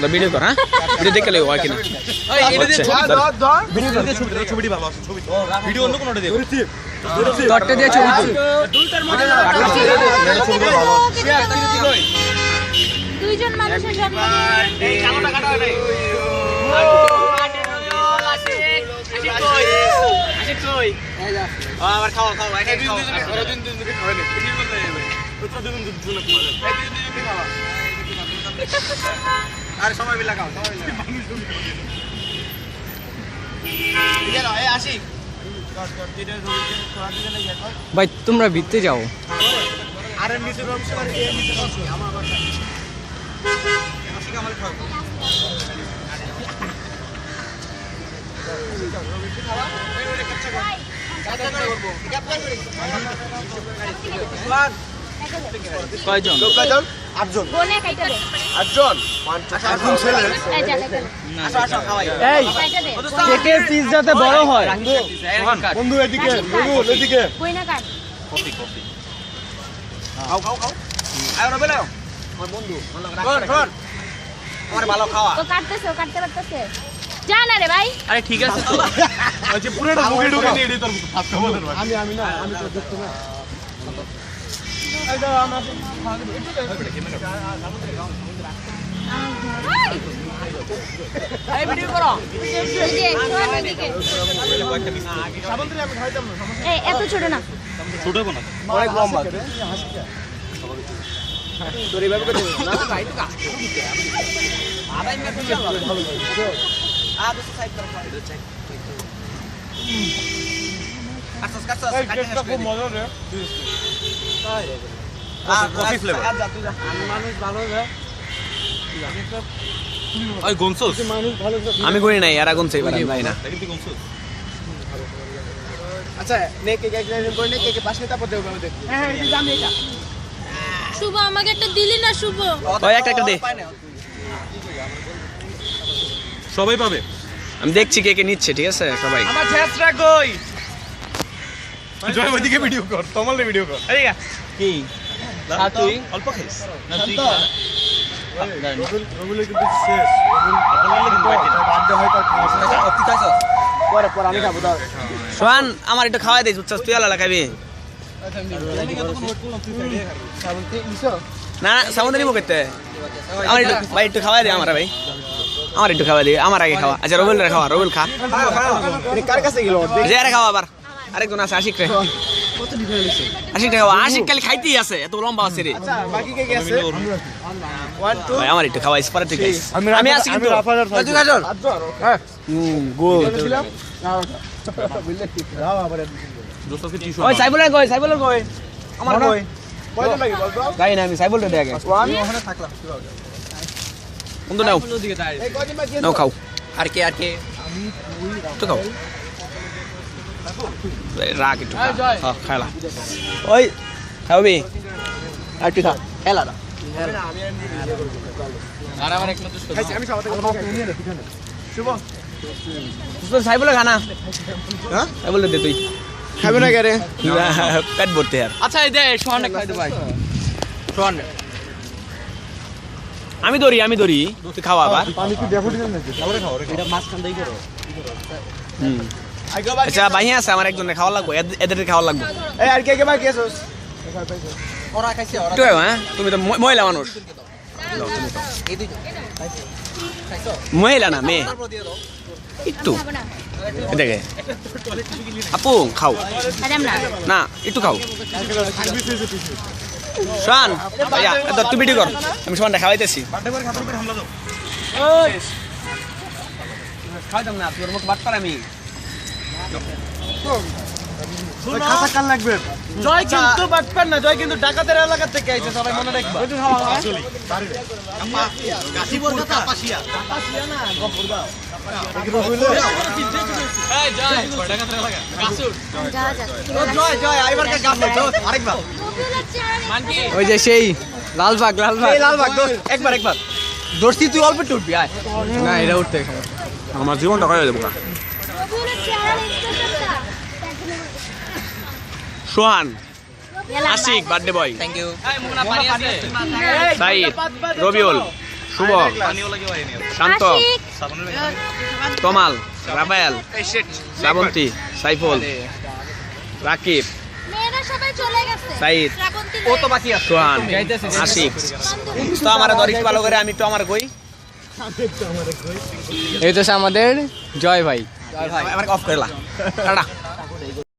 দা video কর হ্যাঁ video দেখে লই হয় কিনা এই এটা দিয়ে ছবিটি ভালো আছে ছবি ভিডিও অন্য কোনটা দিয়ে তট্টে দিয়ে ছবি দুলটার মধ্যে দুইজন মানুষের জন্ম এই কালোটা কাটা হয় নাই আশিক কই আবার খাও খাও ভাই খাও দিন খাওয়া নেই কি বলতে যাবে তো দিন জুলে খাওয়া আরে সময় মিলা খাও সময় মিলা ঠিক আছে এই আশিক ভাই তোমরা ভিতরে যাও আরে নিচে রমছে আর এর নিচে রমছে আমার আবার আশিক আমার খাও কয়জন কয়জন 8 জন বনে কাইটা দে 8 জন 8 জন ছেলে এই জায়গা আসো আসো খাওয়াই এই কাইটা দে কেকের পিস যাতে বড় হয় বন্ধু এদিকে বন্ধু এদিকে বইনা কাট কফি কফি খাও খাও খাও আয় না বেলাও আমার বন্ধু কোন কোন আমার ভালো খাওয়া ও কাটতেছে ও কাটতে পারতেছে যা না রে ভাই আরে ঠিক আছে তো আচ্ছা পুরোটা মুখে ঢুকে নিয়ে এডি তোর ফাস্ট বলেন আমি না আমি তো দেখতে না এই ভিডিও করো এই যে সোহান এদিকে সাবন্তরে আমি খাইতাম না সমস্যা এই এত ছোট না ছোট হবে না অনেক লম্বা তোর এইভাবে করে না ভাই তো কাজ আড়াই মিনিট ভালো আ দুটো সাইড করো এটা চেক কাটছস কাটছস কাটছস খুব মজা রে কফি ফ্লেভার মানুষ ভালো রে ওই গনসোস মানুষ ভালো আমি করি নাই এরা গুনছে এবার নাই না দেখি তুই গনসোস আচ্ছা নে কে কে করে নে কে পাশে তারপর দেব আমি দেখ হ্যাঁ এই জানি এটা শুভ আমাকে একটা দিলি না শুভ ওই একটা দে সবাই পাবে আমি দেখছি কে কে নিচ্ছে ঠিক আছে সবাই আমার ছেসরা কই জয় ওইদিকে ভিডিও কর তোমালে ভিডিও কর এদিকে কি আর তুই অল্প খাইস না তুই খা রগুলে কিন্তু শেষ আপনারা কিন্তু বার্থডে হয় তার তুই খাইছস পরে পরে আমি খাবো দাও সোহান আমার একটু খাওয়াই দিস বুঝছস তুই আলাদা খাবি না না সামুদ্র নিবো করতে আমার একটু ভাই একটু খাওয়াই দে আমার ভাই আমার একটু খাওয়াই দে আমার আগে খাওয়া আচ্ছা রবিল রে খাওয়া রবিল খা কার কাছে গেল যে আরে খাওয়া আবার আরেকজন আছে আশিক রে আশিক রে খাওয়া আশিক খালি খাইতেই আছে এত লম্বা আছে রে আচ্ছা বাকি কে গেছে 1 2 ভাই আমার একটু খাওয়াইস পরে তুই খাইস আমি আছি কিন্তু তুই খাইছস হ্যাঁ গোল দাও আবার দোস্তকে টিস্যু ওই সাইবুলের কই আমার কই কয়জন লাগি বল তো গাই না আমি সাইবুলটা দে আগে আমি ওখানে থাকলাম বন্ধু নাও এই কয়জন বাকি নাও খাও আর কে তো খাও রাগ একটু খা খাইলা ওই খাবি আর তুই খা খেলা না আর আমার এক মতো খাইছি আমি সবাই নিয়ে নে পিছনে শুভ তো সাইবুলের খানা হ্যাঁ সাইবুলের দে তুই খাবে না কেরে পেট ভরতে আর আচ্ছা এই দে সোহানে খাই দে ভাই সোহান আমি ধরি তুই খাওয়া আবার পানি কি দেখো দিন নাকি তাহলে খাও এটা মাছ কান্দাই করো হুম আচ্ছা ভাই আছে আমার একজনের খাওয়া লাগবে এদের খাওয়া লাগবে এই আর কে বাকি আছোস ওরা খাইছে ওরা একটু হ্যাঁ তুমি তো মহিলা মানুষ এই দুইটা খাইছো মহিলা না মেয়ে একটু খাবো না দেখে আপু খাও খাইলাম না না একটু খাও শান ভাইয়া তুই ভিডিও কর আমি শানটা খাওয়াইতেছি বার্থডে করে খাবার উপর হামলা দাও খাওয়াইতাম না তোর মুখ বাট পার আমি খাসা কাল লাগবে জয় কিন্তু বাটপার না জয় কিন্তু ডাকাতের এলাকা থেকে আইছে সবাই মনে রাখবা আসলে গাছিপুর কথা কাপাসিয়া কাপাসিয়া না গফুরবা এই জয় ডাকাতের এলাকা গাছুর যা যা জয় জয় আইবার কা গাছ আরেকবার মানকি ওই যে সেই লালবাগ এই লালবাগ দোস্ত একবার দোস্তি তুই অল্প উঠবি আয় না এটা উঠতে আমার জীবনটা কয়ে দেবো Sohan Ashiq birthday boy thank you Saeed Rabiul Shuvo, Shanto, Ashiq, Tamal, Rafael, Srabanti, Saiful, Rakib, মেয়েরা সবাই চলে গেছে। সাইদ, শ্রাবন্তী ও তো বাকি আছে সোহান, আশিক। তো আমার ধর একটু ভালো করে, আমি একটু আমার কই। এই তো আমাদের জয় ভাই। আমার অফ করে লা। টাটা।